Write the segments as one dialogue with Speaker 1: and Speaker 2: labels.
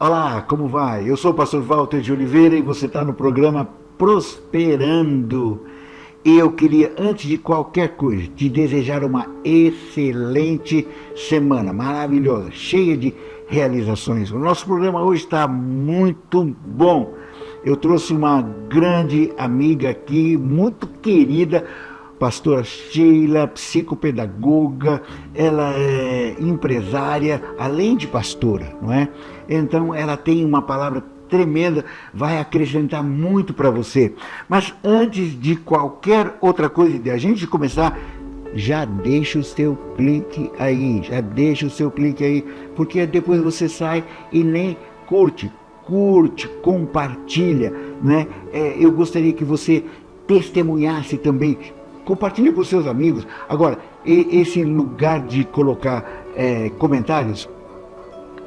Speaker 1: Olá, como vai? Eu sou o pastor Walter de Oliveira e você está no programa Prosperando. E eu queria, antes de qualquer coisa, te desejar uma excelente semana, maravilhosa, cheia de realizações. O nosso programa hoje está muito bom. Eu trouxe uma grande amiga aqui, muito querida, pastora Sheila, psicopedagoga, ela é empresária, além de pastora, não é? Então ela tem uma palavra tremenda, vai acrescentar muito para você. Mas antes de qualquer outra coisa, de a gente começar, já deixa o seu clique aí, porque depois você sai e nem curte, compartilha, né? Eu gostaria que você testemunhasse também. Compartilhe com seus amigos. Agora, esse lugar de colocar comentários,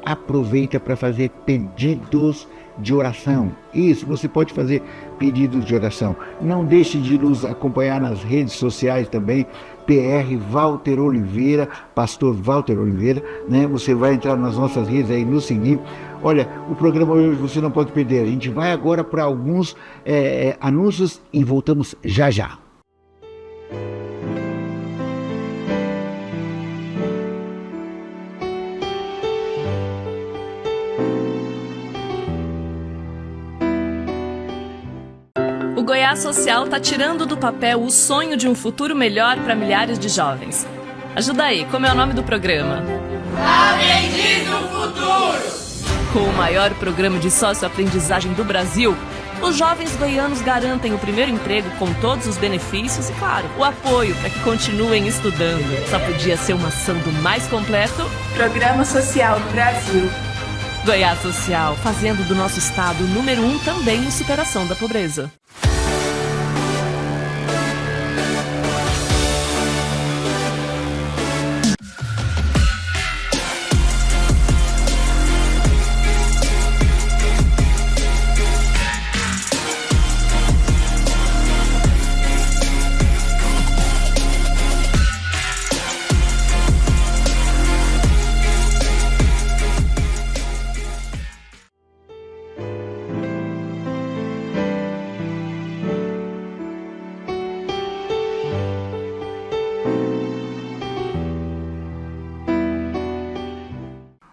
Speaker 1: aproveita para fazer pedidos de oração. Isso, você pode fazer pedidos de oração. Não deixe de nos acompanhar nas redes sociais também, PR Walter Oliveira, pastor Walter Oliveira, né? Você vai entrar nas nossas redes aí, nos seguir. Olha, o programa hoje você não pode perder. A gente vai agora para alguns anúncios e voltamos já já.
Speaker 2: O Goiás Social está tirando do papel o sonho de um futuro melhor para milhares de jovens. Ajuda aí, como é o nome do programa?
Speaker 3: Aprendiz do Futuro!
Speaker 2: Com o maior programa de sócio-aprendizagem do Brasil, os jovens goianos garantem o primeiro emprego com todos os benefícios e, claro, o apoio para que continuem estudando. Só podia ser uma ação do mais completo
Speaker 3: Programa Social do Brasil.
Speaker 2: Goiás Social, fazendo do nosso estado o número 1 também em superação da pobreza.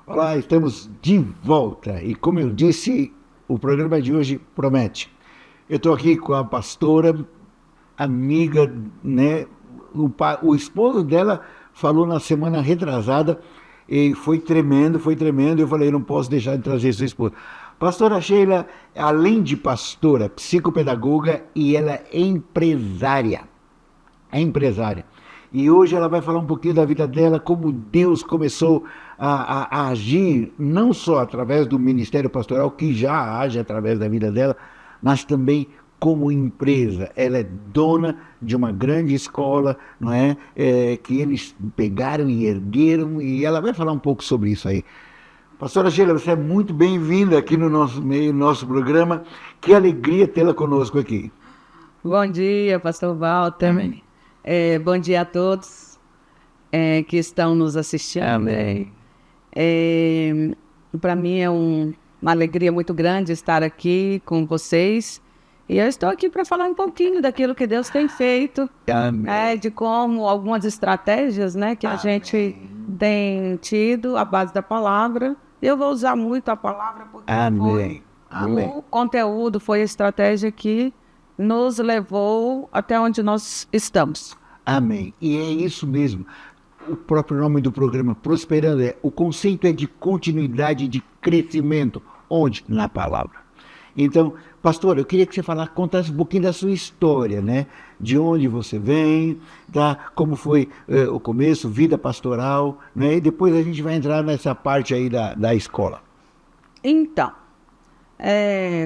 Speaker 1: Olá, estamos de volta e, como eu disse, o programa de hoje promete. Eu estou aqui com a pastora, amiga, né? O esposo dela falou na semana retrasada e foi tremendo. Eu falei, eu não posso deixar de trazer sua esposa. Pastora Sheila, além de pastora, psicopedagoga, e ela é empresária. E hoje ela vai falar um pouquinho da vida dela, como Deus começou a agir, não só através do ministério pastoral, que já age através da vida dela, mas também como empresa. Ela é dona de uma grande escola, não é? Que eles pegaram e ergueram, e ela vai falar um pouco sobre isso aí. Pastora Sheila, você é muito bem-vinda aqui no nosso meio, no nosso programa. Que alegria tê-la conosco aqui.
Speaker 4: Bom dia, pastor Walter.
Speaker 1: Amém.
Speaker 4: Bom dia a todos que estão nos assistindo.
Speaker 1: Amém.
Speaker 4: Para mim é uma alegria muito grande estar aqui com vocês. E eu estou aqui para falar um pouquinho daquilo que Deus tem feito.
Speaker 1: Amém.
Speaker 4: De como algumas estratégias, né, que a gente tem tido à base da palavra. Eu vou usar muito a palavra porque
Speaker 1: Amém.
Speaker 4: o conteúdo foi a estratégia que nos levou até onde nós estamos.
Speaker 1: Amém. E é isso mesmo. O próprio nome do programa, Prosperando, o conceito é de continuidade, de crescimento. Onde? Na palavra. Então, pastor, eu queria que você contasse um pouquinho da sua história, né? De onde você vem, como foi o começo, vida pastoral, né? E depois a gente vai entrar nessa parte aí da escola.
Speaker 4: Então,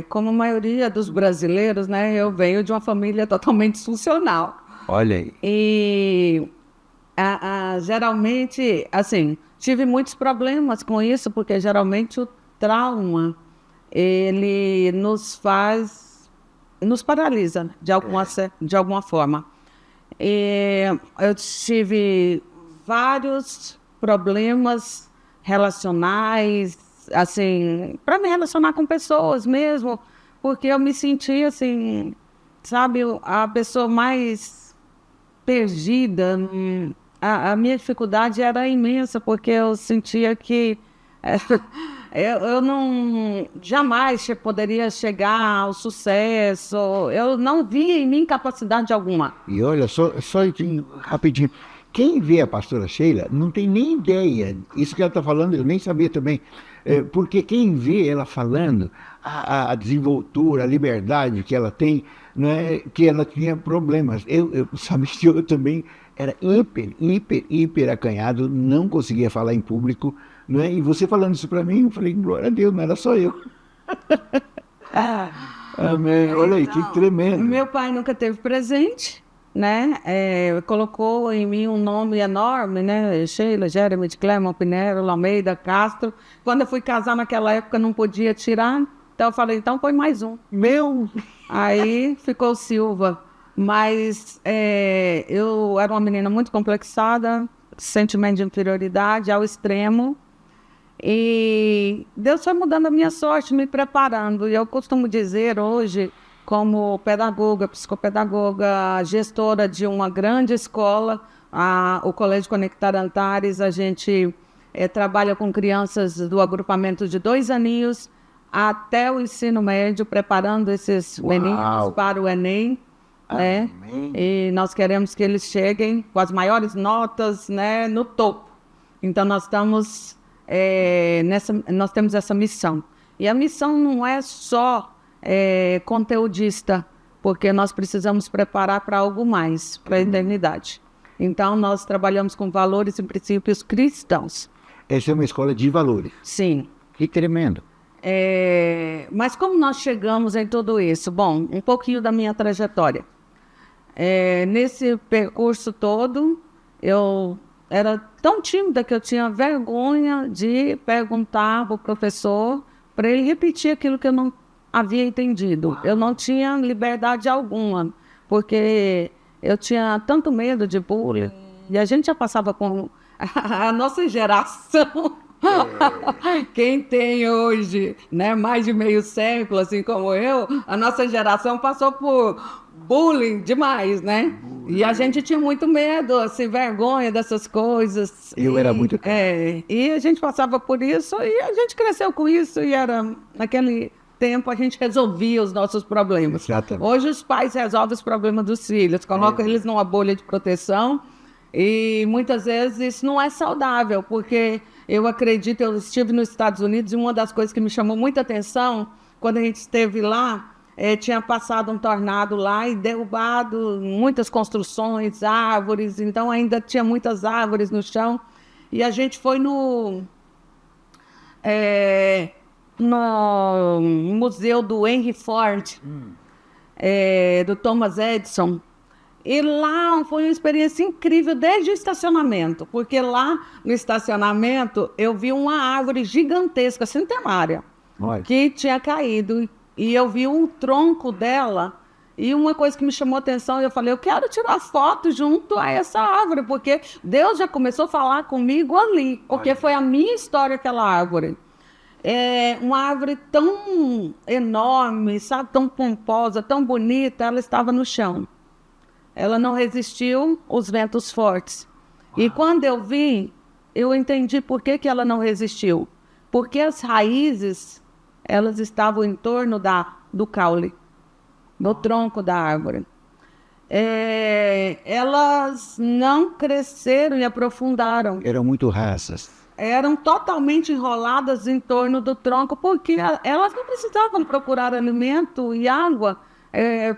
Speaker 4: como a maioria dos brasileiros, né, eu venho de uma família totalmente funcional.
Speaker 1: Olha aí.
Speaker 4: E geralmente, assim, tive muitos problemas com isso, porque geralmente o trauma, ele nos paralisa de alguma forma. E eu tive vários problemas relacionais, assim, para me relacionar com pessoas mesmo, porque eu me sentia, assim, sabe, a pessoa mais perdida. A minha dificuldade era imensa, porque eu sentia que eu não jamais poderia chegar ao sucesso, eu não via em mim capacidade alguma.
Speaker 1: E olha, só rapidinho. Quem vê a pastora Sheila não tem nem ideia. Isso que ela está falando, eu nem sabia também. Porque quem vê ela falando, a desenvoltura, a liberdade que ela tem, não é que ela tinha problemas. Sabe que eu também era hiper acanhado, não conseguia falar em público. Não é? E você falando isso para mim, eu falei, glória a Deus, não era só eu. Amém. Olha aí, que tremendo.
Speaker 4: Meu pai nunca teve presente, né? Colocou em mim um nome enorme, né? Sheila, Jeremy, Clemon, Pinheiro, Almeida, Castro. Quando eu fui casar naquela época, não podia tirar. Então eu falei, então põe mais um. Aí ficou Silva. Mas eu era uma menina muito complexada, sentimento de inferioridade ao extremo. E Deus foi mudando a minha sorte, me preparando. E eu costumo dizer hoje, como pedagoga, psicopedagoga, gestora de uma grande escola, o Colégio Conectar Antares, a gente trabalha com crianças do agrupamento de 2 aninhos até o ensino médio, preparando esses meninos para o Enem. Né? E nós queremos que eles cheguem com as maiores notas, né, no topo. Então nós estamos... nós temos essa missão. E a missão não é só conteudista, porque nós precisamos preparar para algo mais, para a eternidade. Então, nós trabalhamos com valores e princípios cristãos.
Speaker 1: Essa é uma escola de valores.
Speaker 4: Sim.
Speaker 1: Que tremendo.
Speaker 4: Mas como nós chegamos em tudo isso? Bom, um pouquinho da minha trajetória. Nesse percurso todo, eu era tão tímida que eu tinha vergonha de perguntar para o professor para ele repetir aquilo que eu não havia entendido. Eu não tinha liberdade alguma, porque eu tinha tanto medo de bullying. E a gente já passava com a nossa geração. Quem tem hoje, né, mais de meio século, assim como eu, a nossa geração passou por bullying demais, né? E a gente tinha muito medo, assim, vergonha dessas coisas.
Speaker 1: Era muito...
Speaker 4: E a gente passava por isso e a gente cresceu com isso e naquele tempo a gente resolvia os nossos problemas.
Speaker 1: Exatamente.
Speaker 4: Hoje os pais resolvem os problemas dos filhos, colocam eles numa bolha de proteção e muitas vezes isso não é saudável, porque eu acredito, eu estive nos Estados Unidos e uma das coisas que me chamou muita atenção, quando a gente esteve lá, tinha passado um tornado lá e derrubado muitas construções, árvores, então ainda tinha muitas árvores no chão. E a gente foi no museu do Henry Ford, do Thomas Edison. E lá foi uma experiência incrível desde o estacionamento, porque lá no estacionamento eu vi uma árvore gigantesca, centenária, que tinha caído. E eu vi um tronco dela, e uma coisa que me chamou a atenção, eu falei, eu quero tirar foto junto a essa árvore, porque Deus já começou a falar comigo ali, porque foi a minha história aquela árvore. Uma árvore tão enorme, sabe, tão pomposa, tão bonita, ela estava no chão. Ela não resistiu aos ventos fortes. E quando eu vi, eu entendi por que ela não resistiu. Porque as raízes... elas estavam em torno do caule, no tronco da árvore. Elas não cresceram e aprofundaram.
Speaker 1: Eram muito raças.
Speaker 4: Eram totalmente enroladas em torno do tronco, porque elas não precisavam procurar alimento e água,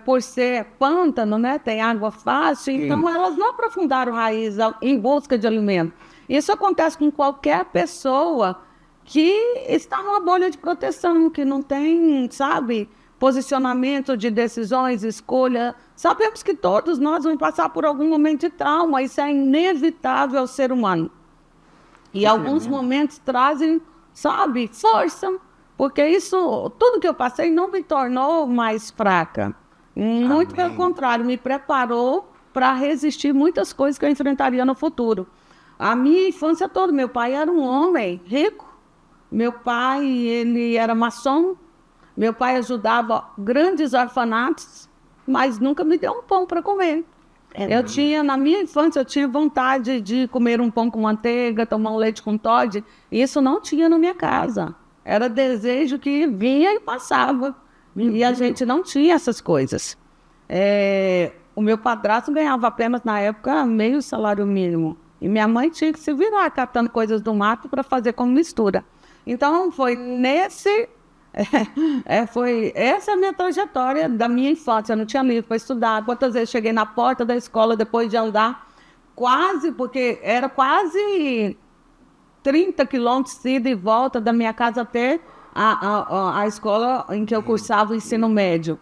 Speaker 4: por ser pântano, né? Tem água fácil, então elas não aprofundaram raiz em busca de alimento. Isso acontece com qualquer pessoa que está numa bolha de proteção, que não tem, sabe, posicionamento de decisões, escolha. Sabemos que todos nós vamos passar por algum momento de trauma, isso é inevitável ao ser humano. E alguns momentos trazem, sabe, força, porque isso, tudo que eu passei não me tornou mais fraca. Muito pelo contrário, me preparou para resistir muitas coisas que eu enfrentaria no futuro. A minha infância toda, meu pai era um homem rico, Meu pai, ele era maçom. Meu pai ajudava grandes orfanatos, mas nunca me deu um pão para comer. Na minha infância, eu tinha vontade de comer um pão com manteiga, tomar um leite com Toddy. Isso não tinha na minha casa. Era desejo que vinha e passava. E a gente não tinha essas coisas. O meu padrasto ganhava apenas, na época, meio salário mínimo. E minha mãe tinha que se virar catando coisas do mato para fazer como mistura. Então, foi essa a minha trajetória da minha infância. Eu não tinha livro para estudar. Quantas vezes cheguei na porta da escola depois de andar porque era quase 30 quilômetros ida e volta da minha casa até a escola em que eu cursava o ensino médio.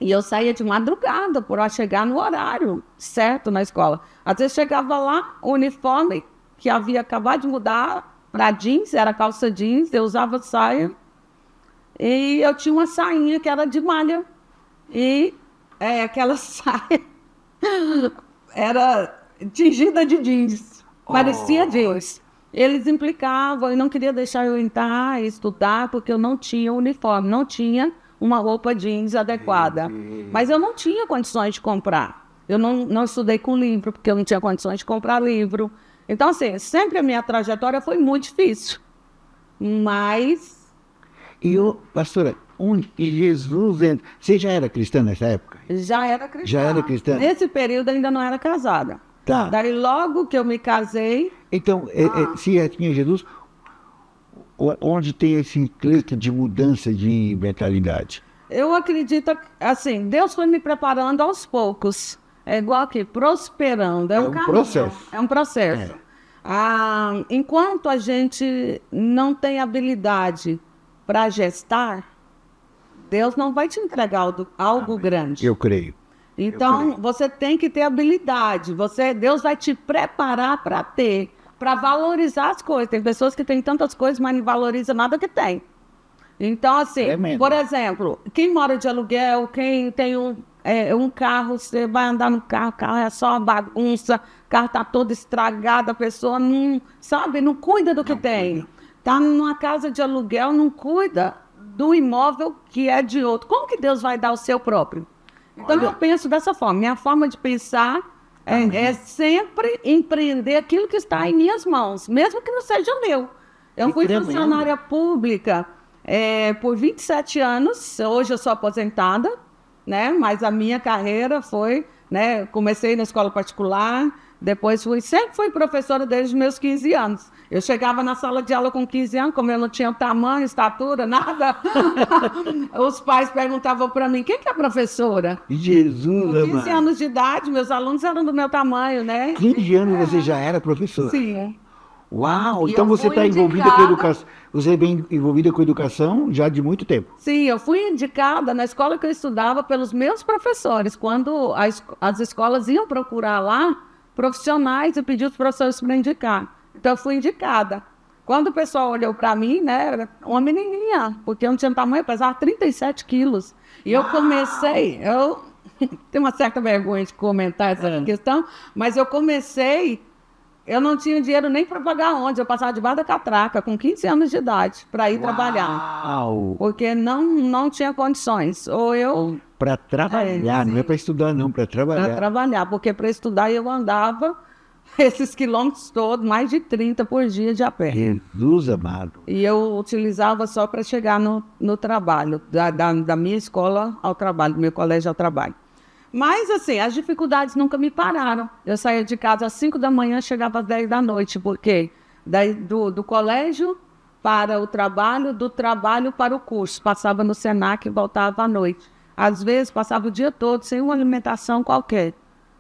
Speaker 4: E eu saía de madrugada para chegar no horário certo na escola. Às vezes chegava lá, o uniforme que havia acabado de mudar para jeans, era calça jeans, eu usava saia. E eu tinha uma sainha que era de malha. E aquela saia era tingida de jeans. Parecia jeans. Eles implicavam e não queriam deixar eu entrar e estudar porque eu não tinha uniforme, não tinha uma roupa jeans adequada. Mas eu não tinha condições de comprar. Eu não estudei com livro porque eu não tinha condições de comprar livro. Então, assim, sempre a minha trajetória foi muito difícil. Mas...
Speaker 1: pastora, onde Jesus entra? Você já era cristã nessa época?
Speaker 4: Já era cristã.
Speaker 1: Já era cristã?
Speaker 4: Nesse período ainda não era casada.
Speaker 1: Tá.
Speaker 4: Daí logo que eu me casei...
Speaker 1: Então, se já tinha Jesus, onde tem esse clique de mudança de mentalidade?
Speaker 4: Eu acredito, assim, Deus foi me preparando aos poucos. É igual aqui, prosperando.
Speaker 1: É um processo.
Speaker 4: É um processo. Enquanto a gente não tem habilidade para gestar, Deus não vai te entregar algo grande.
Speaker 1: Eu creio.
Speaker 4: Então, você tem que ter habilidade. Deus vai te preparar para valorizar as coisas. Tem pessoas que têm tantas coisas, mas não valorizam nada que tem. Então, assim, por exemplo, quem mora de aluguel, quem tem um carro, você vai andar no carro, o carro é só uma bagunça, o carro está todo estragado, a pessoa não cuida do que tem. Está numa casa de aluguel, não cuida do imóvel que é de outro. Como que Deus vai dar o seu próprio? Então, eu penso dessa forma. Minha forma de pensar é sempre empreender aquilo que está em minhas mãos, mesmo que não seja meu. Eu fui funcionária pública por 27 anos. Hoje eu sou aposentada, né? Mas a minha carreira foi... né? Comecei na escola particular, depois sempre fui professora desde os meus 15 anos. Eu chegava na sala de aula com 15 anos, como eu não tinha tamanho, estatura, nada. Os pais perguntavam para mim, quem que é a professora?
Speaker 1: Jesus,
Speaker 4: com 15 anos de idade, meus alunos eram do meu tamanho, né?
Speaker 1: 15 anos você já era professora?
Speaker 4: Sim.
Speaker 1: Uau, então você está envolvida com educação. Você é bem envolvida com educação já de muito tempo.
Speaker 4: Sim, eu fui indicada na escola que eu estudava pelos meus professores. Quando as escolas iam procurar lá profissionais e pediam os professores para indicar. Então eu fui indicada. Quando o pessoal olhou para mim, né, era uma menininha, porque eu não tinha tamanho, eu pesava 37 quilos. E eu comecei, tenho uma certa vergonha de comentar essa questão, mas eu não tinha dinheiro nem para pagar onde. Eu passava debaixo da catraca, com 15 anos de idade, para ir trabalhar. Porque não tinha condições.
Speaker 1: Para trabalhar, não é para estudar não, para trabalhar.
Speaker 4: Para trabalhar, porque para estudar eu andava esses quilômetros todos, mais de 30 por dia de a pé.
Speaker 1: Jesus amado.
Speaker 4: E eu utilizava só para chegar no trabalho, da minha escola ao trabalho, do meu colégio ao trabalho. Mas, assim, as dificuldades nunca me pararam. Eu saía de casa às 5 da manhã, chegava às 10 da noite, porque do colégio para o trabalho, do trabalho para o curso. Passava no Senac e voltava à noite. Às vezes, passava o dia todo sem uma alimentação qualquer.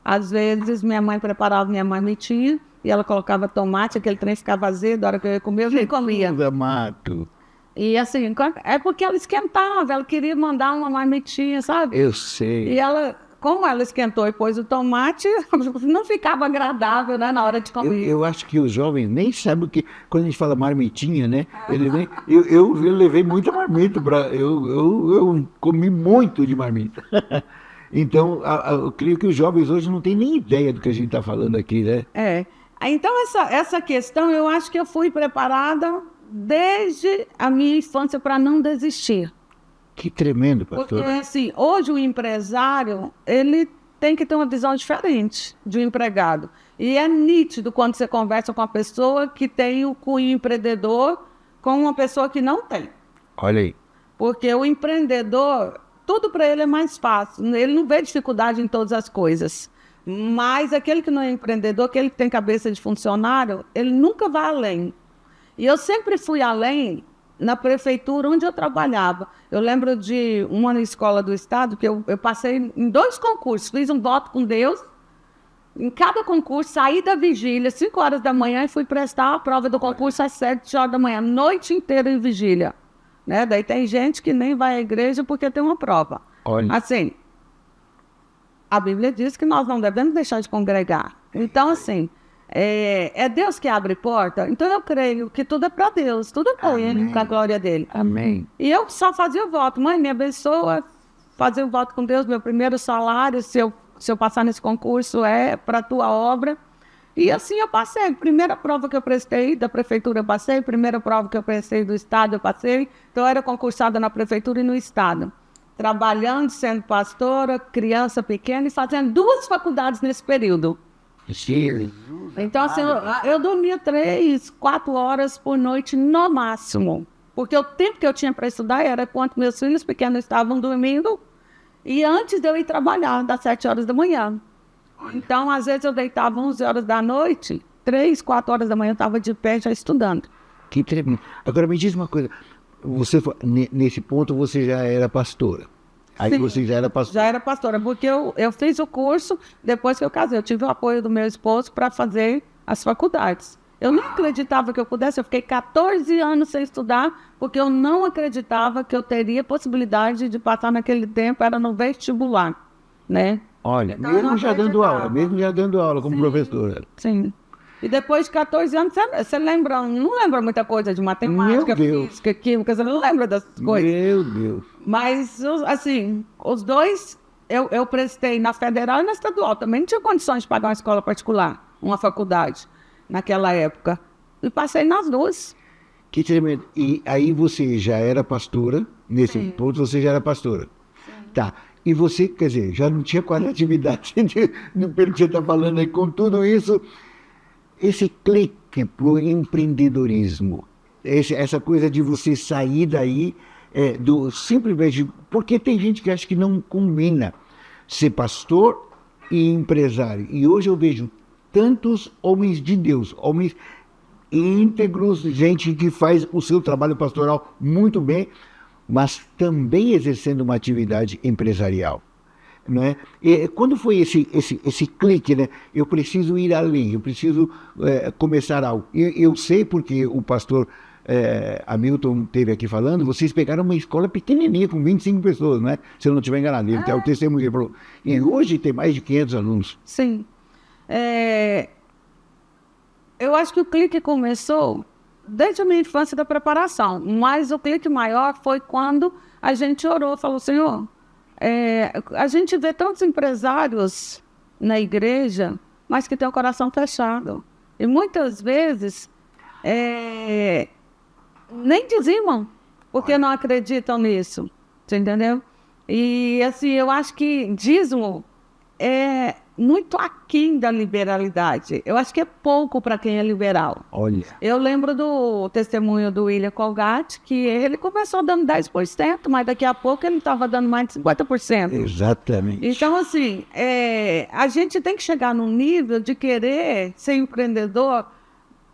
Speaker 4: Às vezes, minha mãe preparava minha marmitinha e ela colocava tomate, aquele trem ficava vazio, da hora que eu ia comer, eu nem comia.
Speaker 1: Mato.
Speaker 4: E, assim, é porque ela esquentava, ela queria mandar uma marmitinha, sabe?
Speaker 1: Eu sei.
Speaker 4: E como ela esquentou e pôs o tomate, não ficava agradável, né, na hora de comer.
Speaker 1: Eu acho que os jovens nem sabem que, quando a gente fala marmitinha, né? Eu levei muita marmita, eu comi muito de marmita. Então, eu creio que os jovens hoje não têm nem ideia do que a gente está falando aqui, né?
Speaker 4: Então, essa questão, eu acho que eu fui preparada desde a minha infância para não desistir.
Speaker 1: Que tremendo, pastor.
Speaker 4: Porque, assim, hoje o empresário, ele tem que ter uma visão diferente de um empregado. E é nítido quando você conversa com uma pessoa que tem o cunho empreendedor com uma pessoa que não tem.
Speaker 1: Olha aí.
Speaker 4: Porque o empreendedor, tudo para ele é mais fácil. Ele não vê dificuldade em todas as coisas. Mas aquele que não é empreendedor, aquele que tem cabeça de funcionário, ele nunca vai além. E eu sempre fui além na prefeitura onde eu trabalhava. Eu lembro de uma escola do estado que eu passei em 2 concursos. Fiz um voto com Deus. Em cada concurso, saí da vigília às 5 horas da manhã e fui prestar a prova do concurso às 7 horas da manhã. Noite inteira em vigília. Né? Daí tem gente que nem vai à igreja porque tem uma prova.
Speaker 1: Olha.
Speaker 4: Assim, a Bíblia diz que nós não devemos deixar de congregar. Então, assim, é Deus que abre porta. Então, eu creio que tudo é para Deus. Tudo é para Ele, para a glória dele.
Speaker 1: Amém.
Speaker 4: E eu só fazia o voto. Mãe, me abençoa. Fazer o voto com Deus. Meu primeiro salário, se eu passar nesse concurso, é para a tua obra. E assim eu passei. Primeira prova que eu prestei da prefeitura, eu passei. Primeira prova que eu prestei do estado, eu passei. Então, eu era concursada na prefeitura e no estado. Trabalhando, sendo pastora, criança pequena e fazendo 2 faculdades nesse período. Então, assim, eu dormia 3, 4 horas por noite no máximo. Porque o tempo que eu tinha para estudar era quando meus filhos pequenos estavam dormindo e antes de eu ir trabalhar, das 7 horas da manhã. Então, às vezes eu deitava 11 horas da noite, 3, 4 horas da manhã eu estava de pé já estudando.
Speaker 1: Que tremendo. Agora me diz uma coisa. Você, nesse ponto você já era pastora. Aí
Speaker 4: Sim,
Speaker 1: você já era pastora.
Speaker 4: Já era pastora, porque eu fiz o curso depois que eu casei. Eu tive o apoio do meu esposo para fazer as faculdades. Eu não acreditava que eu pudesse. Eu fiquei 14 anos sem estudar, porque eu não acreditava que eu teria possibilidade de passar naquele tempo, era no vestibular, né?
Speaker 1: Olha,
Speaker 4: Então, eu não
Speaker 1: mesmo já dando aula como professora.
Speaker 4: Sim. E depois de 14 anos, você lembra, não lembra muita coisa de matemática,
Speaker 1: Meu Deus.
Speaker 4: física, química, você não lembra dessas coisas.
Speaker 1: Meu Deus.
Speaker 4: Mas, assim, os dois, eu prestei na federal e na estadual. Também não tinha condições de pagar uma escola particular, uma faculdade, naquela época. E passei nas 2.
Speaker 1: Que tremendo. E aí você já era pastora, nesse ponto você já era pastora.
Speaker 4: Sim.
Speaker 1: Tá. E você, quer dizer, já não tinha quase atividade, pelo que você está falando aí, com tudo isso, esse clique para o empreendedorismo, essa coisa de você sair daí, do simplesmente... Porque tem gente que acha que não combina ser pastor e empresário. E hoje eu vejo tantos homens de Deus, homens íntegros, gente que faz o seu trabalho pastoral muito bem, mas também exercendo uma atividade empresarial. Não é? E quando foi esse clique, né? Eu preciso ir além, eu preciso começar algo. Eu sei porque o pastor Hamilton esteve aqui falando, vocês pegaram uma escola pequenininha com 25 pessoas, não é? Se eu não estiver enganado, ele tem o testemunho que ele falou. E hoje tem mais de 500 alunos.
Speaker 4: Sim. Eu acho que o clique começou desde a minha infância da preparação, mas o clique maior foi quando a gente orou, falou, Senhor, a gente vê tantos empresários na igreja, mas que tem o coração fechado. E muitas vezes nem dizimam, porque não acreditam nisso. Você entendeu? E assim, eu acho que dízimo é muito aquém da liberalidade. Eu acho que é pouco para quem é liberal.
Speaker 1: Olha.
Speaker 4: Eu lembro do testemunho do William Colgate, que ele começou dando 10%, mas daqui a pouco ele estava dando mais de 50%.
Speaker 1: Exatamente.
Speaker 4: Então, assim, a gente tem que chegar num nível de querer ser empreendedor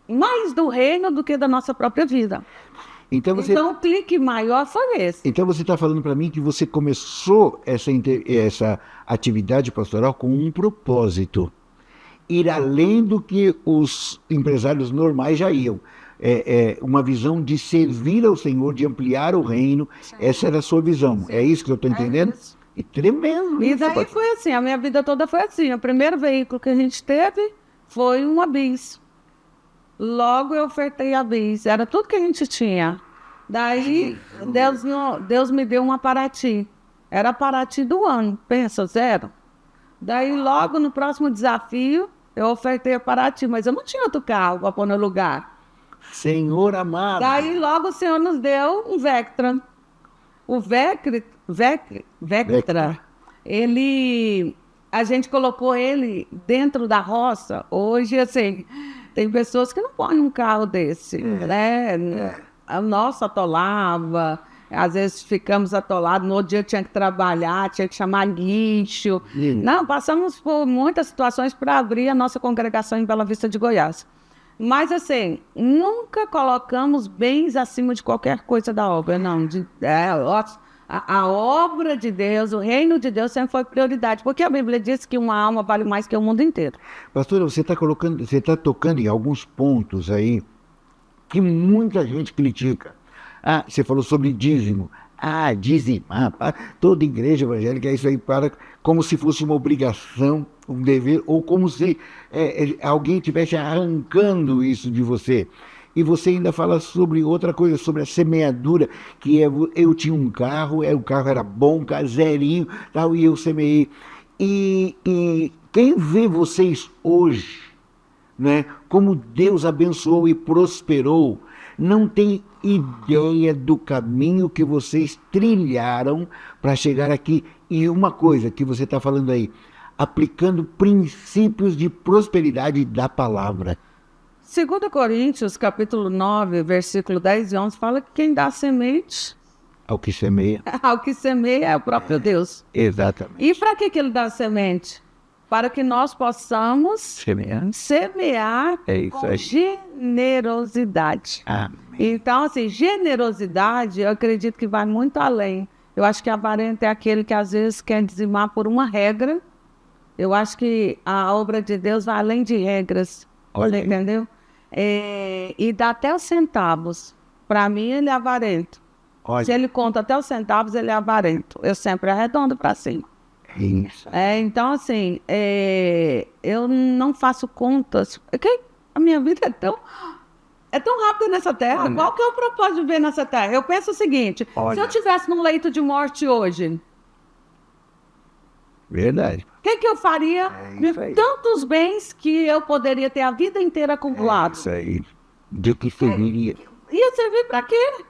Speaker 4: mais do reino do que da nossa própria vida. Então, o clique maior foi esse.
Speaker 1: Então, você está falando para mim que você começou essa atividade pastoral com um propósito. Ir além do que os empresários normais já iam. Uma visão de servir ao Senhor, de ampliar o reino. Sim. Essa era a sua visão. Sim. É isso que eu estou entendendo? E tremendo.
Speaker 4: E daí foi assim, a minha vida toda foi assim. O primeiro veículo que a gente teve foi um Bis. Logo eu ofertei a Bis, era tudo que a gente tinha. Daí Deus me deu uma Paraty. Era a Paraty do ano, pensa, 0. Daí logo no próximo desafio eu ofertei a Paraty, mas eu não tinha outro carro para pôr no lugar.
Speaker 1: Senhor amado.
Speaker 4: Daí logo o Senhor nos deu um Vectra. O Vectra, a gente colocou ele dentro da roça. Hoje, assim, tem pessoas que não põem um carro desse, né? O nosso atolava, às vezes ficamos atolados, no outro dia tinha que trabalhar, tinha que chamar lixo. Não, passamos por muitas situações para abrir a nossa congregação em Bela Vista de Goiás. Mas, assim, nunca colocamos bens acima de qualquer coisa da obra, não. A obra de Deus, o reino de Deus sempre foi prioridade, porque a Bíblia diz que uma alma vale mais que o mundo inteiro.
Speaker 1: Pastora, você está tocando em alguns pontos aí que muita gente critica. Você falou sobre dízimo. Dizimar. Toda igreja evangélica é isso aí, como se fosse uma obrigação, um dever, ou como se alguém estivesse arrancando isso de você. E você ainda fala sobre outra coisa, sobre a semeadura, que eu tinha um carro, o carro era bom, zerinho, tal, e eu semeei. E quem vê vocês hoje, né, como Deus abençoou e prosperou, não tem ideia do caminho que vocês trilharam para chegar aqui. E uma coisa que você está falando aí, aplicando princípios de prosperidade da palavra.
Speaker 4: 2 Coríntios, capítulo 9, versículo 10 e 11, fala que quem dá semente...
Speaker 1: Ao que semeia.
Speaker 4: Ao que semeia é o próprio Deus.
Speaker 1: Exatamente.
Speaker 4: E para que ele dá semente? Para que nós possamos semear com generosidade.
Speaker 1: Amém.
Speaker 4: Então, assim, generosidade, eu acredito que vai muito além. Eu acho que avarento é aquele que às vezes quer dizimar por uma regra. Eu acho que a obra de Deus vai além de regras.
Speaker 1: Olha,
Speaker 4: entendeu? E dá até os centavos. Para mim, ele é avarento.
Speaker 1: Olha.
Speaker 4: Se ele conta até os centavos, ele é avarento. Eu sempre arredondo para cima.
Speaker 1: Isso.
Speaker 4: Então, assim, eu não faço contas. A minha vida é tão rápida nessa terra. Qual que é o propósito de viver nessa terra? Eu penso o seguinte, se eu estivesse num leito de morte hoje...
Speaker 1: Verdade.
Speaker 4: O que eu faria de tantos bens que eu poderia ter a vida inteira acumulado?
Speaker 1: Isso aí. De que serviria?
Speaker 4: Ia servir para quê?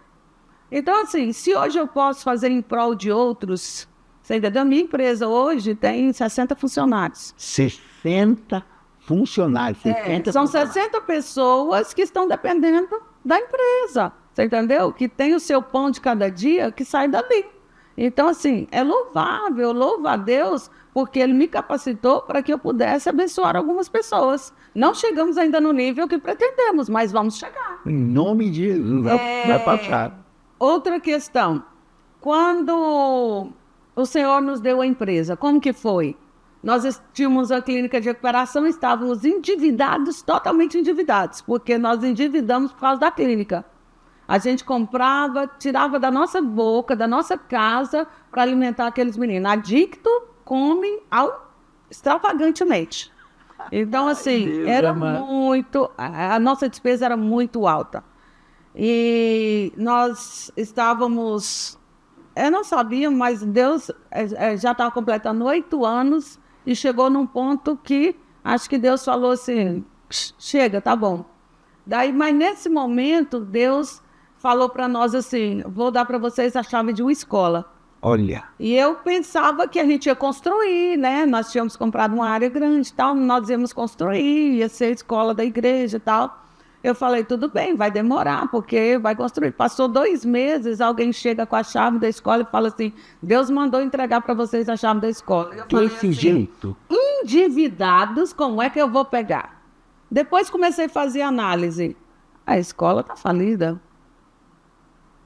Speaker 4: Então, assim, se hoje eu posso fazer em prol de outros... Você entendeu? Minha empresa hoje tem 60 funcionários.
Speaker 1: 60 funcionários. 60
Speaker 4: são
Speaker 1: funcionários.
Speaker 4: 60 pessoas que estão dependendo da empresa. Você entendeu? Que tem o seu pão de cada dia que sai dali. Então, assim, é louvável, louvo a Deus, porque Ele me capacitou para que eu pudesse abençoar algumas pessoas. Não chegamos ainda no nível que pretendemos, mas vamos chegar.
Speaker 1: Em nome de Jesus, vai passar.
Speaker 4: Outra questão. Quando o Senhor nos deu a empresa, como que foi? Nós tínhamos a clínica de recuperação, estávamos endividados, totalmente endividados, porque nós endividamos por causa da clínica. A gente comprava, tirava da nossa boca, da nossa casa, para alimentar aqueles meninos. Adicto, come extravagantemente. Então, assim, a nossa despesa era muito alta. E nós estávamos... Eu não sabia, mas Deus já estava completando 8 anos e chegou num ponto que acho que Deus falou assim, chega, tá bom. Mas nesse momento, Deus falou para nós assim, vou dar para vocês a chave de uma escola.
Speaker 1: Olha.
Speaker 4: E eu pensava que a gente ia construir, né? Nós tínhamos comprado uma área grande e tal, nós íamos construir, ia ser a escola da igreja e tal. Eu falei, tudo bem, vai demorar, porque vai construir. Passou 2 meses, alguém chega com a chave da escola e fala assim, Deus mandou entregar para vocês a chave da escola. Eu falei
Speaker 1: Desse
Speaker 4: assim,
Speaker 1: jeito.
Speaker 4: Endividados, como é que eu vou pegar? Depois comecei a fazer análise. A escola está falida.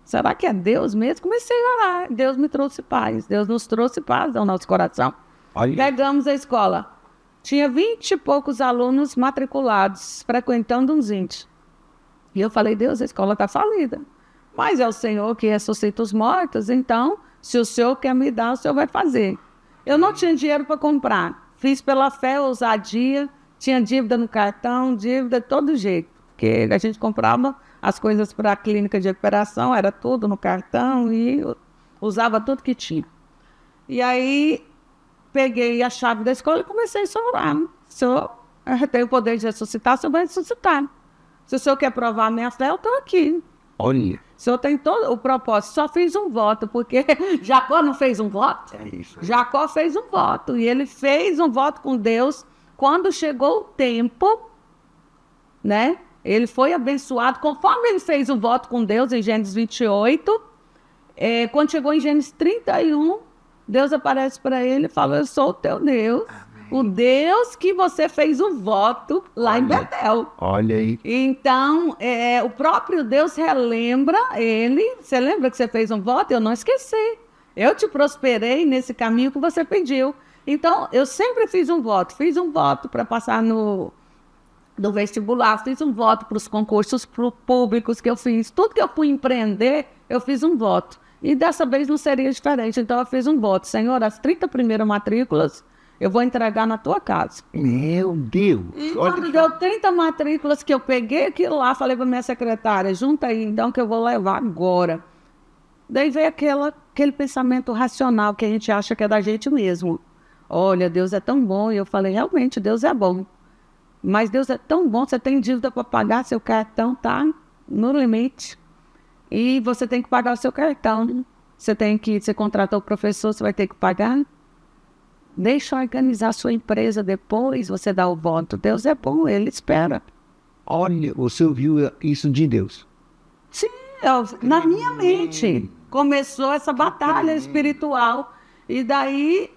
Speaker 4: Será que é Deus mesmo? Comecei a orar. Deus me trouxe paz. Deus nos trouxe paz ao nosso coração.
Speaker 1: Olha.
Speaker 4: Pegamos a escola. Tinha 20 e poucos alunos matriculados, frequentando uns 20. E eu falei, Deus, a escola está falida. Mas é o Senhor que ressuscita os mortos, então, se o Senhor quer me dar, o Senhor vai fazer. Eu não tinha dinheiro para comprar. Fiz pela fé, ousadia, tinha dívida no cartão, dívida de todo jeito. Porque a gente comprava as coisas para a clínica de recuperação, era tudo no cartão e usava tudo que tinha. E aí, peguei a chave da escola e comecei a orar. Senhor, eu tenho o poder de ressuscitar, o Senhor vai ressuscitar. Se o senhor quer provar a minha fé, eu estou aqui.
Speaker 1: Olha.
Speaker 4: O senhor tem todo o propósito. Só fiz um voto, porque Jacó não fez um voto?
Speaker 1: É isso.
Speaker 4: Jacó fez um voto. E ele fez um voto com Deus. Quando chegou o tempo, né? Ele foi abençoado. Conforme ele fez um voto com Deus em Gênesis 28, quando chegou em Gênesis 31, Deus aparece para ele e fala: eu sou o teu Deus. Amém. O Deus que você fez o voto lá em Betel.
Speaker 1: Olha aí.
Speaker 4: Então, o próprio Deus relembra ele. Você lembra que você fez um voto? Eu não esqueci. Eu te prosperei nesse caminho que você pediu. Então, eu sempre fiz um voto. Fiz um voto para passar no vestibular. Fiz um voto para os concursos públicos que eu fiz. Tudo que eu fui empreender, eu fiz um voto. E dessa vez não seria diferente. Então, eu fiz um voto. Senhor, as 30 primeiras matrículas eu vou entregar na tua casa.
Speaker 1: Meu Deus!
Speaker 4: E quando deu 30 matrículas que eu peguei aquilo lá, falei para minha secretária: junta aí então que eu vou levar agora. Daí veio aquele pensamento racional que a gente acha que é da gente mesmo. Olha, Deus é tão bom. E eu falei: realmente, Deus é bom. Mas Deus é tão bom, você tem dívida para pagar, seu cartão tá no limite. E você tem que pagar o seu cartão. Você contratou o professor, você vai ter que pagar. Deixa eu organizar a sua empresa, depois você dá o voto. Deus é bom, ele espera.
Speaker 1: Olha, você ouviu isso de Deus?
Speaker 4: Sim, na minha mente começou essa batalha espiritual. E daí,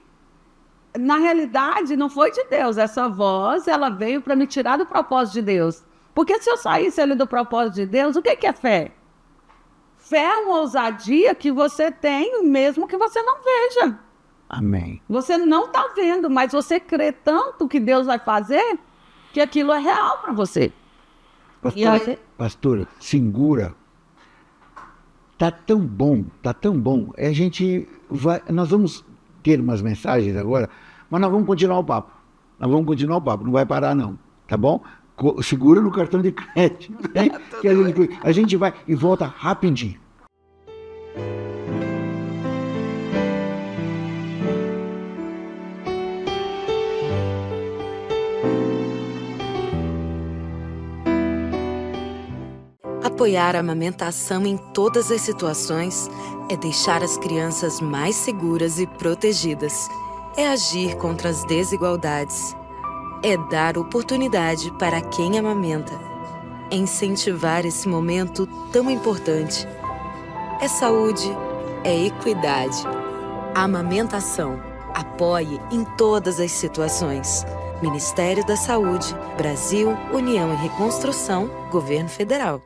Speaker 4: na realidade, não foi de Deus. Essa voz, ela veio para me tirar do propósito de Deus. Porque se eu saísse ali do propósito de Deus, o que é fé? Fé é uma ousadia que você tem, mesmo que você não veja.
Speaker 1: Amém.
Speaker 4: Você não está vendo, mas você crê tanto que Deus vai fazer, que aquilo é real para você.
Speaker 1: Pastora, segura. Tá tão bom. Nós vamos ter umas mensagens agora, mas nós vamos continuar o papo. Não vai parar não, tá bom? Segura no cartão de crédito, né? Que a gente vai e volta rapidinho.
Speaker 5: Apoiar a amamentação em todas as situações é deixar as crianças mais seguras e protegidas. É agir contra as desigualdades. É dar oportunidade para quem amamenta. É incentivar esse momento tão importante. É saúde, é equidade. A amamentação. Apoie em todas as situações. Ministério da Saúde, Brasil, União e Reconstrução, Governo Federal.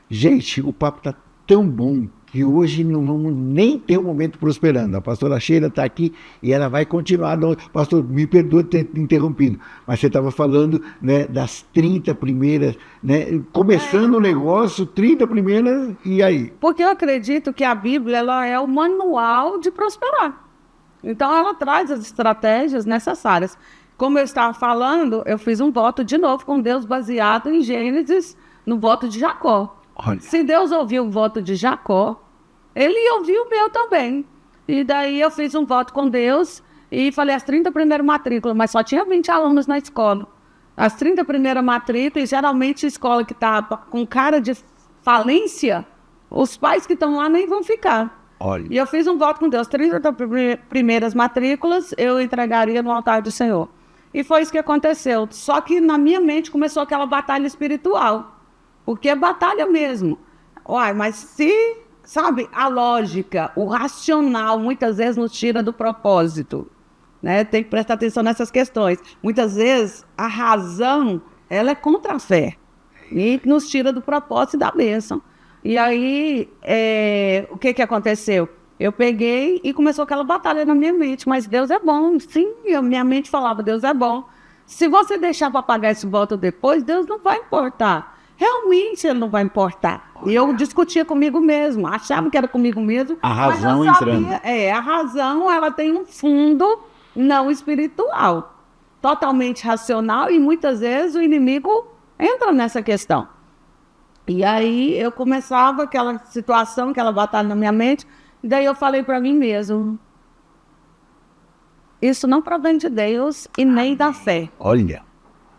Speaker 1: Gente, o papo está tão bom que hoje não vamos nem ter um momento prosperando. A pastora Sheila está aqui e ela vai continuar. Pastor, me perdoe ter interrompido, mas você estava falando, né, das 30 primeiras, né, começando o negócio, 30 primeiras, e aí?
Speaker 4: Porque eu acredito que a Bíblia ela é o manual de prosperar. Então ela traz as estratégias necessárias. Como eu estava falando, eu fiz um voto de novo com Deus baseado em Gênesis, no voto de Jacó.
Speaker 1: Olha.
Speaker 4: Se Deus ouviu o voto de Jacó, ele ouviu o meu também. E daí eu fiz um voto com Deus e falei as 30 primeiras matrículas, mas só tinha 20 alunos na escola. As 30 primeiras matrículas, geralmente escola que está com cara de falência, os pais que estão lá nem vão ficar.
Speaker 1: Olha.
Speaker 4: E eu fiz um voto com Deus, 30 primeiras matrículas eu entregaria no altar do Senhor. E foi isso que aconteceu. Só que na minha mente começou aquela batalha espiritual. Porque é batalha mesmo. Uai, mas se, sabe, a lógica, o racional, muitas vezes nos tira do propósito. Né? Tem que prestar atenção nessas questões. Muitas vezes a razão, ela é contra a fé. E nos tira do propósito e da bênção. E aí, o que aconteceu? Eu peguei e começou aquela batalha na minha mente. Mas Deus é bom. Sim, minha mente falava, Deus é bom. Se você deixar para pagar esse voto depois, Deus não vai importar. Realmente ele não vai importar. E eu discutia comigo mesmo, achava que era comigo mesmo.
Speaker 1: A razão
Speaker 4: mas eu sabia,
Speaker 1: entrando.
Speaker 4: A razão ela tem um fundo não espiritual, totalmente racional, e muitas vezes o inimigo entra nessa questão. E aí eu começava aquela situação, aquela batalha na minha mente, e daí eu falei para mim mesmo, isso não provém de Deus e nem da fé.
Speaker 1: Olha.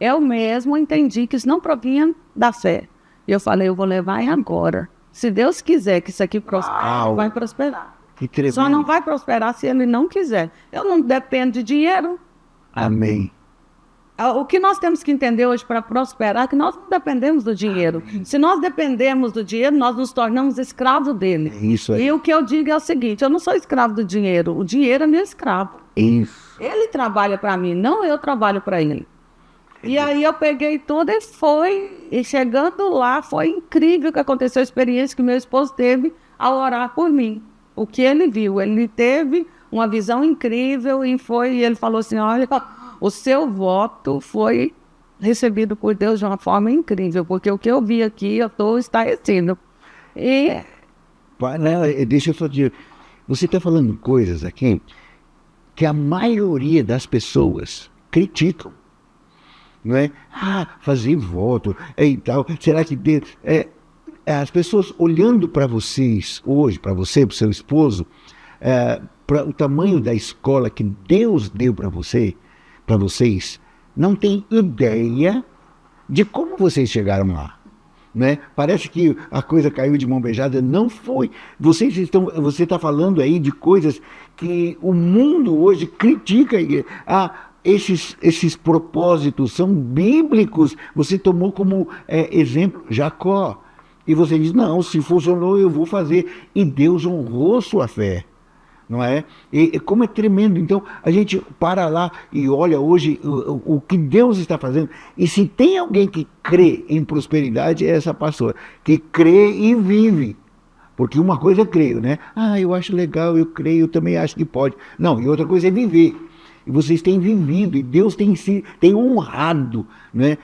Speaker 4: Eu mesmo entendi que isso não provinha da fé. E eu falei, eu vou levar agora. Se Deus quiser que isso aqui prospere, vai prosperar.
Speaker 1: Que tremendo.
Speaker 4: Só não vai prosperar se Ele não quiser. Eu não dependo de dinheiro.
Speaker 1: Amém.
Speaker 4: O que nós temos que entender hoje para prosperar é que nós não dependemos do dinheiro. Se nós dependemos do dinheiro, nós nos tornamos escravos dele.
Speaker 1: É isso aí.
Speaker 4: E o que eu digo é o seguinte, eu não sou escravo do dinheiro, o dinheiro é meu escravo.
Speaker 1: Isso.
Speaker 4: Ele trabalha para mim, não eu trabalho para ele. E aí eu peguei tudo e foi, e chegando lá, foi incrível que aconteceu a experiência que meu esposo teve ao orar por mim. O que ele viu, ele teve uma visão incrível e ele falou assim, olha, o seu voto foi recebido por Deus de uma forma incrível, porque o que eu vi aqui, eu estou estarrecido. E...
Speaker 1: Deixa eu só dizer, você está falando coisas aqui que a maioria das pessoas criticam. Não é? Fazer voto e tal. Será que Deus... as pessoas olhando para vocês hoje, para você, para o seu esposo, para o tamanho da escola que Deus deu para vocês, não tem ideia de como vocês chegaram lá. Né? Parece que a coisa caiu de mão beijada. Não foi. Você está falando aí de coisas que o mundo hoje critica. Esses propósitos são bíblicos. Você tomou como exemplo Jacó. E você diz, não, se funcionou eu vou fazer. E Deus honrou sua fé. Não é? E como é tremendo. Então a gente para lá e olha hoje o que Deus está fazendo. E se tem alguém que crê em prosperidade, é essa pastora, que crê e vive. Porque uma coisa é crer, né? Eu acho legal, eu creio, eu também acho que pode. Não, e outra coisa é viver. E vocês têm vivido, e Deus tem honrado, né,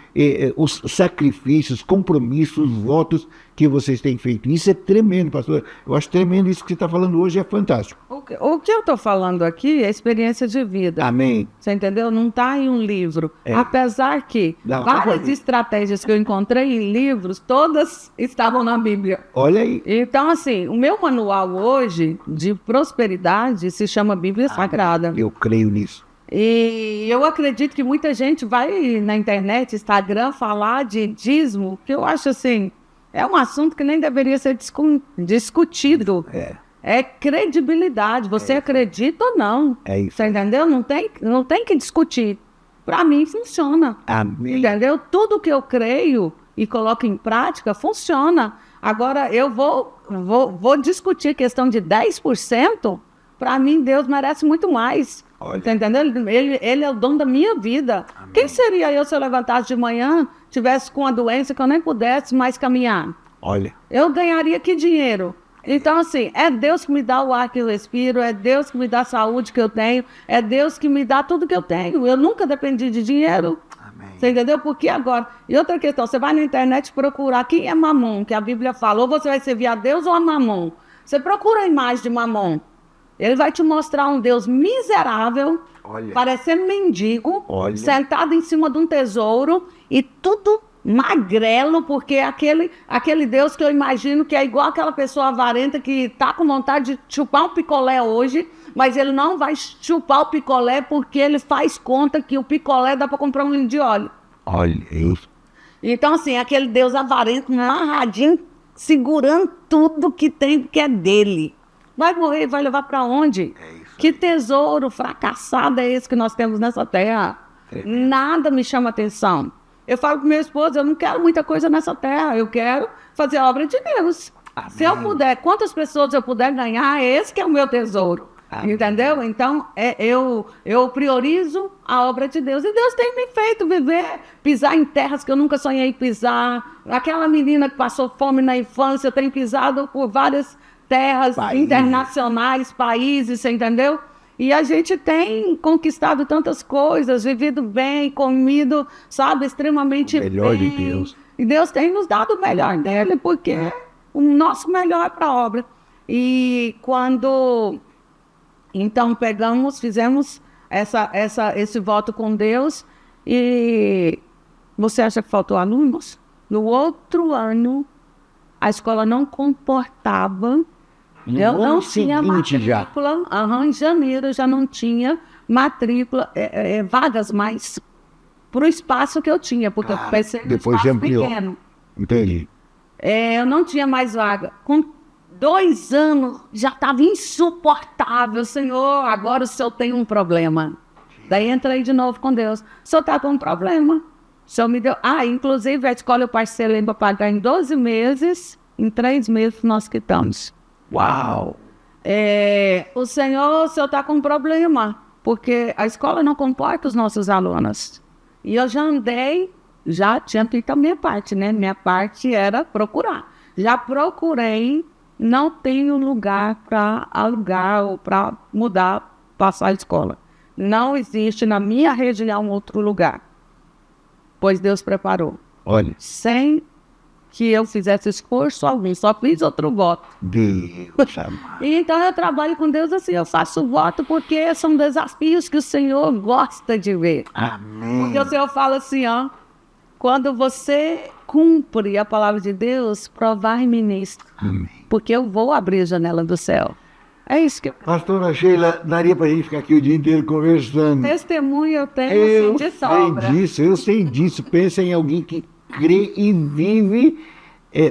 Speaker 1: os sacrifícios, compromissos, votos que vocês têm feito. Isso é tremendo, pastor. Eu acho tremendo isso que você está falando hoje, é fantástico.
Speaker 4: O que eu estou falando aqui é experiência de vida.
Speaker 1: Amém.
Speaker 4: Você entendeu? Não está em um livro. Apesar que várias estratégias que eu encontrei em livros, todas estavam na Bíblia.
Speaker 1: Olha aí.
Speaker 4: Então, assim, o meu manual hoje de prosperidade se chama Bíblia Sagrada.
Speaker 1: Eu creio nisso.
Speaker 4: E eu acredito que muita gente vai na internet, Instagram, falar de dízimo, que eu acho assim, é um assunto que nem deveria ser discutido. É credibilidade, você acredita ou não.
Speaker 1: É isso.
Speaker 4: Você entendeu? Não tem que discutir. Para mim funciona.
Speaker 1: Amém.
Speaker 4: Entendeu? Tudo que eu creio e coloco em prática funciona. Agora eu vou discutir a questão de 10%. Para mim, Deus merece muito mais.
Speaker 1: Olha.
Speaker 4: Tá entendendo? Ele é o dono da minha vida. Amém. Quem seria eu se eu levantasse de manhã, tivesse com uma doença que eu nem pudesse mais caminhar?
Speaker 1: Olha.
Speaker 4: Eu ganharia que dinheiro? Então, assim, é Deus que me dá o ar que eu respiro, é Deus que me dá a saúde que eu tenho, é Deus que me dá tudo que eu tenho. Eu nunca dependi de dinheiro.
Speaker 1: Amém.
Speaker 4: Você entendeu? Porque agora... E outra questão, você vai na internet procurar quem é Mamon, que a Bíblia fala, ou você vai servir a Deus ou a Mamon. Você procura a imagem de Mamon. Ele vai te mostrar um Deus miserável, parecendo mendigo, sentado em cima de um tesouro e tudo magrelo, porque aquele Deus que eu imagino que é igual aquela pessoa avarenta que está com vontade de chupar um picolé hoje, mas ele não vai chupar o picolé porque ele faz conta que o picolé dá para comprar um litro de óleo.
Speaker 1: Olha isso.
Speaker 4: Então, assim, aquele Deus avarento, amarradinho, segurando tudo que tem, que é dele. Vai morrer, vai levar para onde? Que tesouro fracassado é esse que nós temos nessa terra? Nada me chama atenção. Eu falo com meu esposo, eu não quero muita coisa nessa terra, eu quero fazer a obra de Deus. Amém. Se eu puder, quantas pessoas eu puder ganhar, esse que é o meu tesouro. Amém. Entendeu? Então, eu priorizo a obra de Deus. E Deus tem me feito viver, pisar em terras que eu nunca sonhei pisar. Aquela menina que passou fome na infância, eu tenho pisado por várias terras internacionais, países, você entendeu? E a gente tem conquistado tantas coisas, vivido bem, comido, sabe, extremamente bem. O melhor de Deus. E Deus tem nos dado o melhor dele, porque o nosso melhor é para a obra. E quando, então, fizemos esse voto com Deus. E você acha que faltou alunos? No outro ano, a escola não comportava. Eu não tinha matrícula. Em janeiro eu já não tinha matrícula, vagas mais para o espaço que eu tinha, porque eu pensei no espaço pequeno.
Speaker 1: Entendi.
Speaker 4: Eu não tinha mais vaga. Com 2 anos já estava insuportável. Senhor, agora o senhor tem um problema. Daí entrei de novo com Deus. O senhor está com um problema. O senhor me deu... inclusive a escola eu parcelei para pagar em 12 meses. Em 3 meses nós quitamos.
Speaker 1: Uau!
Speaker 4: O senhor está com um problema. Porque a escola não comporta os nossos alunos. E eu já tinha feito a minha parte, né? Minha parte era procurar. Já procurei, não tenho lugar para alugar ou para mudar, passar a escola. Não existe na minha região outro lugar. Pois Deus preparou.
Speaker 1: Olha.
Speaker 4: Sem que eu fizesse esforço algum, só fiz outro voto.
Speaker 1: Deus amado.
Speaker 4: E então eu trabalho com Deus assim, eu faço voto porque são desafios que o Senhor gosta de ver.
Speaker 1: Amém.
Speaker 4: Porque o Senhor fala assim, quando você cumpre a palavra de Deus, provai-me nisto.
Speaker 1: Amém.
Speaker 4: Porque eu vou abrir a janela do céu. É isso que...
Speaker 1: Pastora Sheila, daria para a gente ficar aqui o dia inteiro conversando.
Speaker 4: Testemunho eu tenho de sobra.
Speaker 1: Eu sei disso. Pensa em alguém que crê e vive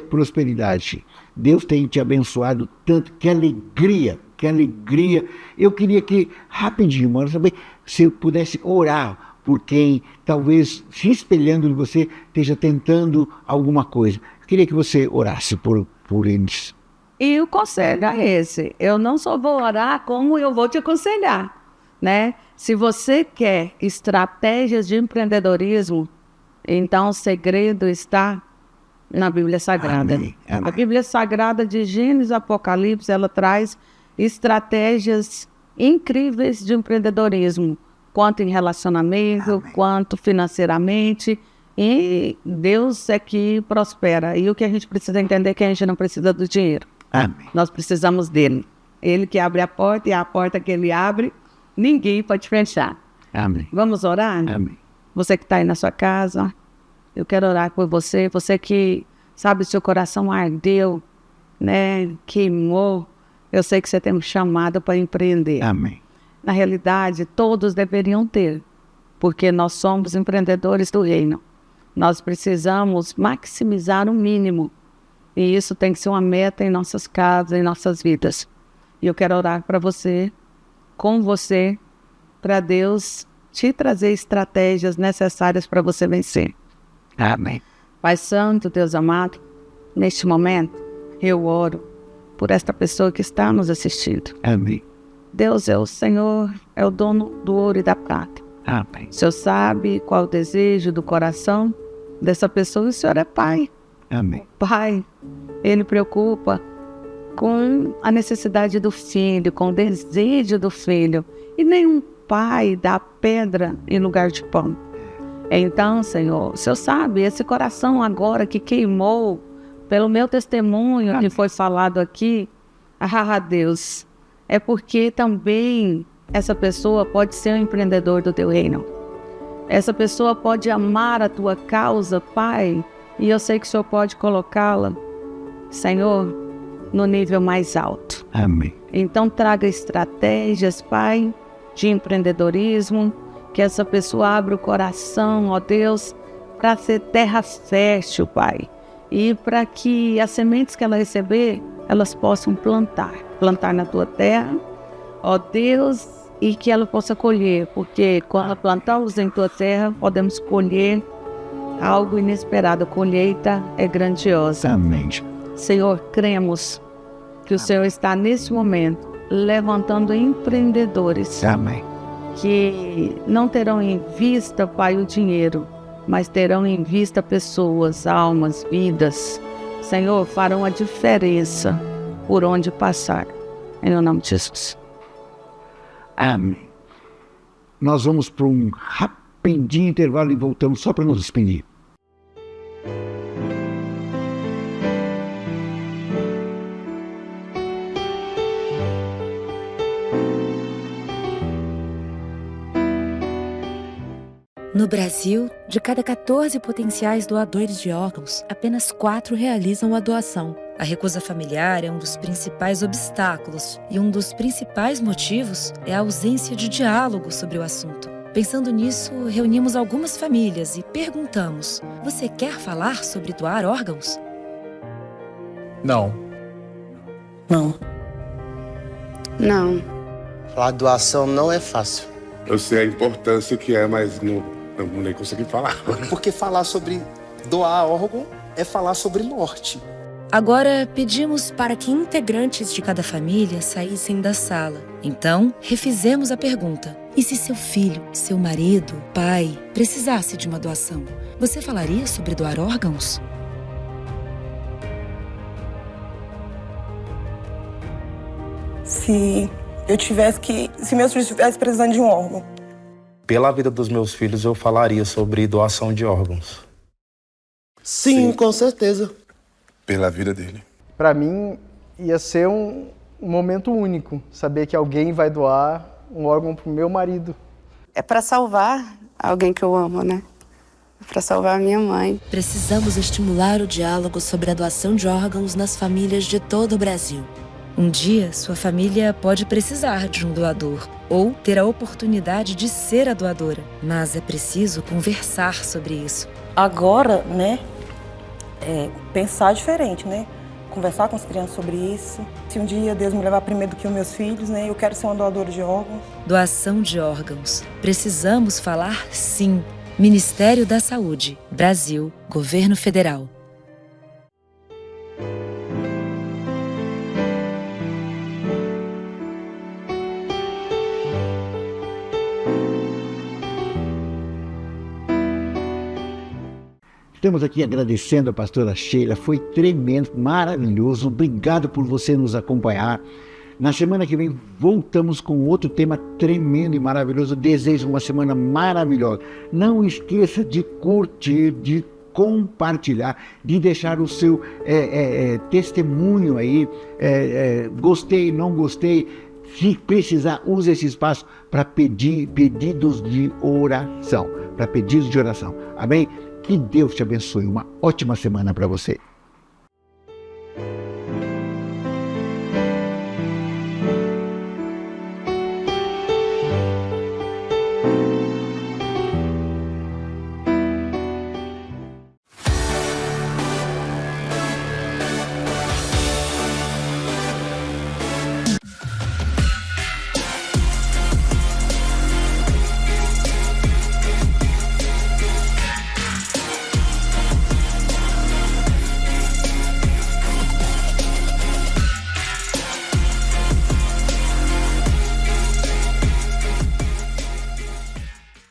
Speaker 1: prosperidade. Deus tem te abençoado tanto. Que alegria, que alegria. Eu queria que, rapidinho, mano, saber se eu pudesse orar por quem talvez se espelhando em você esteja tentando alguma coisa. Eu queria que você orasse por eles.
Speaker 4: E o conselho é esse. Eu não só vou orar, como eu vou te aconselhar, né? Se você quer estratégias de empreendedorismo, então o segredo está na Bíblia Sagrada.
Speaker 1: Amém. Amém.
Speaker 4: A Bíblia Sagrada de Gênesis e Apocalipse, ela traz estratégias incríveis de empreendedorismo, quanto em relacionamento,
Speaker 1: Amém.
Speaker 4: quanto financeiramente. E Deus é que prospera. E o que a gente precisa entender é que a gente não precisa do dinheiro.
Speaker 1: Amém.
Speaker 4: Nós precisamos dele. Ele que abre a porta, e a porta que ele abre, ninguém pode fechar.
Speaker 1: Amém.
Speaker 4: Vamos orar?
Speaker 1: Amém.
Speaker 4: Você que está aí na sua casa, eu quero orar por você. Você que, sabe, seu coração ardeu, né, queimou. Eu sei que você tem um chamado para empreender.
Speaker 1: Amém.
Speaker 4: Na realidade, todos deveriam ter, porque nós somos empreendedores do reino. Nós precisamos maximizar o mínimo. E isso tem que ser uma meta em nossas casas, em nossas vidas. E eu quero orar para você, com você, para Deus te trazer estratégias necessárias para você vencer.
Speaker 1: Amém.
Speaker 4: Pai Santo, Deus amado, neste momento, eu oro por esta pessoa que está nos assistindo.
Speaker 1: Amém.
Speaker 4: Deus é o Senhor, é o dono do ouro e da prata.
Speaker 1: Amém.
Speaker 4: O Senhor sabe qual é o desejo do coração dessa pessoa e o Senhor é Pai.
Speaker 1: Amém.
Speaker 4: Pai, Ele preocupa com a necessidade do filho, com o desejo do filho. E nenhum pai dá pedra em lugar de pão. Então, Senhor, o Senhor sabe, esse coração agora que queimou pelo meu testemunho que foi falado aqui, Deus, é porque também essa pessoa pode ser um empreendedor do teu reino. Essa pessoa pode amar a tua causa, Pai, e eu sei que o Senhor pode colocá-la, Senhor, no nível mais alto.
Speaker 1: Amém.
Speaker 4: Então traga estratégias, Pai, de empreendedorismo, que essa pessoa abra o coração, ó Deus, para ser terra fértil, Pai, e para que as sementes que ela receber, elas possam plantar na tua terra, ó Deus, e que ela possa colher, porque quando plantamos em tua terra, podemos colher algo inesperado. A colheita é grandiosa.
Speaker 1: Amém.
Speaker 4: Senhor, cremos que o Senhor está nesse momento levantando empreendedores.
Speaker 1: Amém.
Speaker 4: Que não terão em vista, Pai, o dinheiro, mas terão em vista pessoas, almas, vidas. Senhor, farão a diferença por onde passar. Em nome de Jesus.
Speaker 1: Amém. Nós vamos para um rapidinho intervalo e voltamos só para nos despedir.
Speaker 6: No Brasil, de cada 14 potenciais doadores de órgãos, apenas 4 realizam a doação. A recusa familiar é um dos principais obstáculos e um dos principais motivos é a ausência de diálogo sobre o assunto. Pensando nisso, reunimos algumas famílias e perguntamos: você quer falar sobre doar órgãos?
Speaker 7: Não.
Speaker 8: Não.
Speaker 9: Não.
Speaker 10: A doação não é fácil.
Speaker 11: Eu sei a importância que é, mas não nem consegui falar.
Speaker 10: Porque falar sobre doar órgão é falar sobre morte.
Speaker 6: Agora, pedimos para que integrantes de cada família saíssem da sala. Então, refizemos a pergunta. E se seu filho, seu marido, pai, precisasse de uma doação, você falaria sobre doar órgãos?
Speaker 8: Se meus filhos estivessem precisando de um órgão.
Speaker 12: Pela vida dos meus filhos, eu falaria sobre doação de órgãos.
Speaker 10: Sim, com certeza.
Speaker 11: Pela vida dele.
Speaker 13: Para mim, ia ser um momento único, saber que alguém vai doar um órgão pro meu marido.
Speaker 9: É para salvar alguém que eu amo, né? É para salvar a minha mãe.
Speaker 6: Precisamos estimular o diálogo sobre a doação de órgãos nas famílias de todo o Brasil. Um dia, sua família pode precisar de um doador ou ter a oportunidade de ser a doadora, mas é preciso conversar sobre isso.
Speaker 8: Agora, né, pensar diferente, né? Conversar com as crianças sobre isso. Se um dia Deus me levar primeiro do que os meus filhos, né, eu quero ser uma doadora de órgãos.
Speaker 6: Doação de órgãos. Precisamos falar sim. Ministério da Saúde, Brasil, Governo Federal.
Speaker 1: Estamos aqui agradecendo a pastora Sheila, foi tremendo, maravilhoso, obrigado por você nos acompanhar. Na semana que vem voltamos com outro tema tremendo e maravilhoso. Desejo uma semana maravilhosa. Não esqueça de curtir, de compartilhar, de deixar o seu testemunho aí, gostei, não gostei. Se precisar, use esse espaço para pedidos de oração, Amém? Que Deus te abençoe. Uma ótima semana para você.